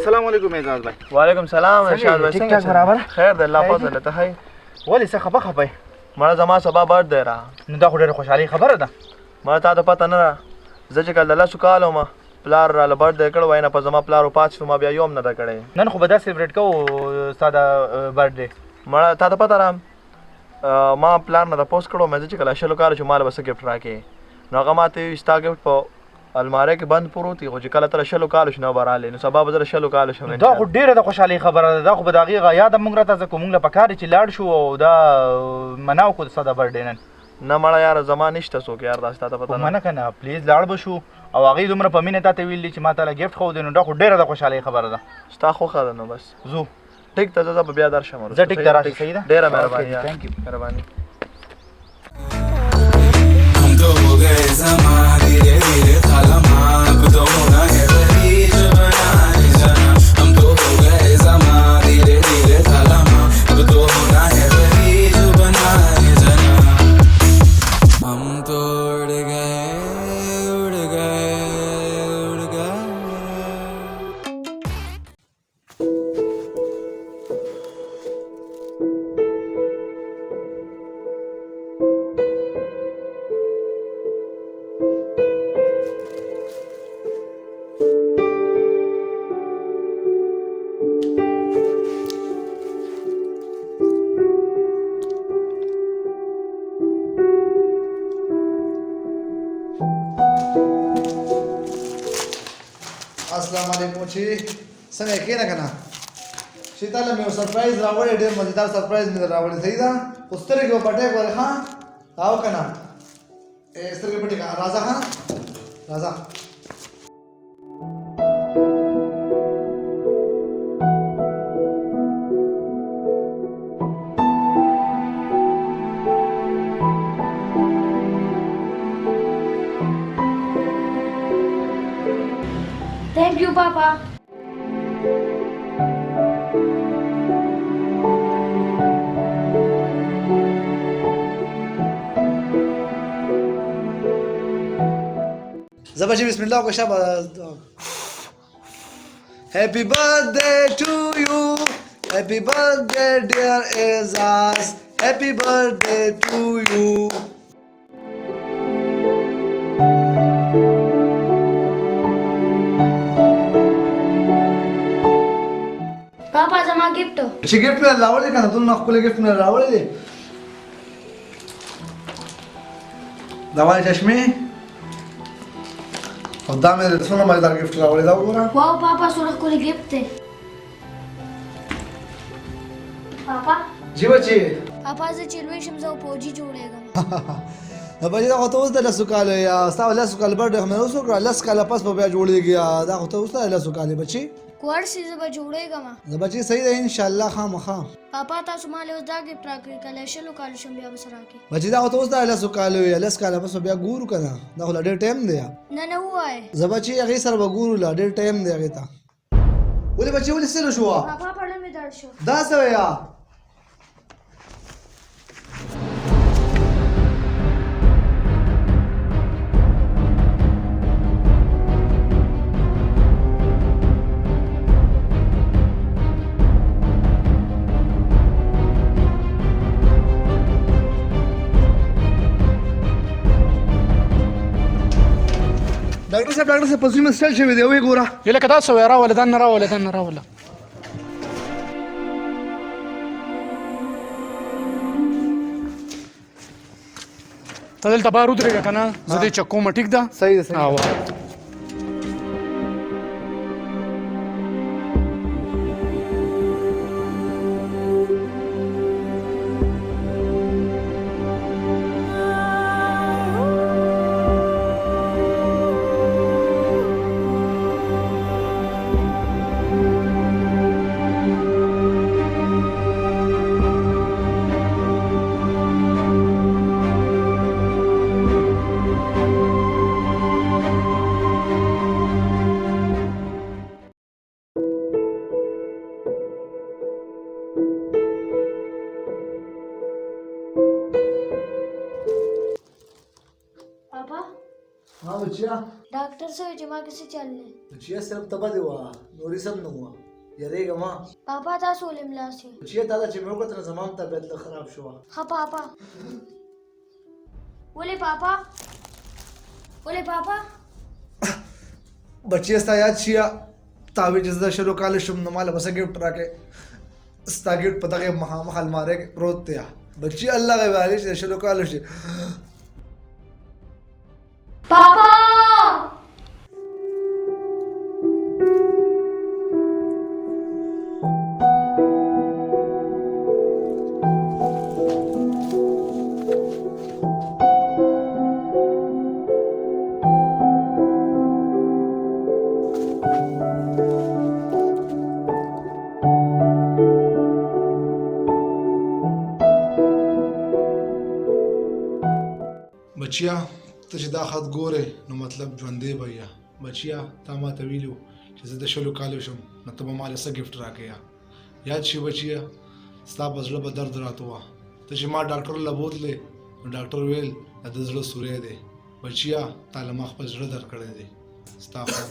السلام علیکم اعجاز بھائی. وعلیکم سلام ارشاد بھائی. ٹھیک ٹھاک برابر خیر دی الله فضل ته هي ولې څه خپه خپه مړه زما سبا بر دی را نو دا خو ډېره خوشحالي خبره ده. مړه تا ته پته نه ده زه چې کله د لسو کالو ما پلار راله بر دی کړی وای نه په زما پلار وپات شو ما بیا یو هم نه ده کړی. نن خو به دا سیلیبریټ کوو ستا د برډ ډے. مړه تا ته پته ده ما پلار نه تپوس کړو مې چې کله شلو کالو شو ماله به څه ګفټ راکړې نو هغه ما ته ستا ګفټ په الماری کې بند پروت دی خو چې کله تر شلو کالو شنو براله نو سبا به زه شلو کالو شم. دا خو ډېره د خوشحالۍ خبره ده. دا خو به د هغې یاد موږ راته ځکه موږ له پکار چې لاړ شو او دا مناو کړو د ستا د برډ ډے نن. نه مړه یاره زما نشته څوک یار دا ستا ته پته نه. منه که نه پلیز لاړ به شو او هغې دومره په مینه تا ته ویل دي چې ما تاله ګفټ خو دی نو دا خو ډېره د خوشحالۍ خبره ده. ستا خوښه ده نو بس ځو ټیک ته زه به بیا درشم. زه ټیک ته راشم. صحیح ده ډېره مهرباني. Thank you. مهرباني. हम तो हो गए जमा धीरे धीरे थालमा अब तो होना है बरीज बनाने जाना. हम तो हो गए जमा धीरे धीरे थालमा अब तो होना है बरीज बनाने जाना. हम तो उड़ गए उड़ गए उड़ गए. السلام علیکم چې څنګه کېنه کنه چې تعالی مې سرپرایز راوړی ډېر مزیدار سرپرایز مې راوړی. صحیح ده خو سترګې پټې کول ها او کنه سترګې پټې کا راځه ها راځه. Thank you, Papa. زبردست بسم الله وکړه شابه. Happy birthday to you, happy birthday dear Azaz, happy birthday to you. Papa, zama gift. چې ګفټ مې راوړی کنه ته نو خپل ګفټ مې راوړی دی. دا وایي چشمې او دا مې څونه مزیدار ګفټ راوړی دا وګوره. Wow, Papa, sura kuli gift. Papa, جی بچي Papa, ze chilwe shimza poji jodega. بچي دا خو ته اوس د لسو کالو یا ستا لسو کالو برډ مې اوس وکړه لس کاله پس به بیا جوړېږي دا خو ته اوس د لسو کالو بچي. Kwar si zaba jodega ma. دا بچي صحیح ده ان شاء الله خامخا. Papa, tasu male us da gift rakri kala shalo kalu shambia basaraki. بچي دا خو ته اوس د لسو کالو یا لس کاله پس بیا ګورو کنه دا خو ډېر ټایم دی. Na na hua hai. زبچي هغې سره به ګورو لا ډېر ټایم دی هغې ته. ولې بچي ولې ستړی شوه Papa, pada me dar sho. دا څه ویا ډاکټر صاحب په زړه مې سټل شوی دی وې ګوره. یله کدا سو راوله دان راوله ته دلته بار ودرېږه کنه زه دې چکو ما ټیک ده. صحیح ده صحیح او ها بچیا डॉक्टर से जमा किसी चलने بچیا صرف تبه دی وا نورې سم نه وه یریږه ما पापा था सोले मिला से بچیا تا دا چې مې وکړه نو زما هم طبیعت لږ خراب شوه हाँ पापा बोले पापा بچیا ستا یاد شي تا وی چې زه شلو کال شم نو ماله بس ګفټ راکې ستا ګفټ په دغه مخامخ الماره کې پروت دی بچی الله غي والی چې شلو کال شي पापा بچیا ته چې دا خط ګورې نو مطلب ژوندې به یا بچیا تا ما ته ویلو چې زه د شلو کالو شم نو ته به ماله څه ګفټ راکې یاد شي بچیا ستا په زړه به درد راته وه ته چې ما ډاکټر له بوتلې نو ډاکټر ویل د زړه سوری دی بچیا تا له ما خپل زړه درکړی دی ستا خو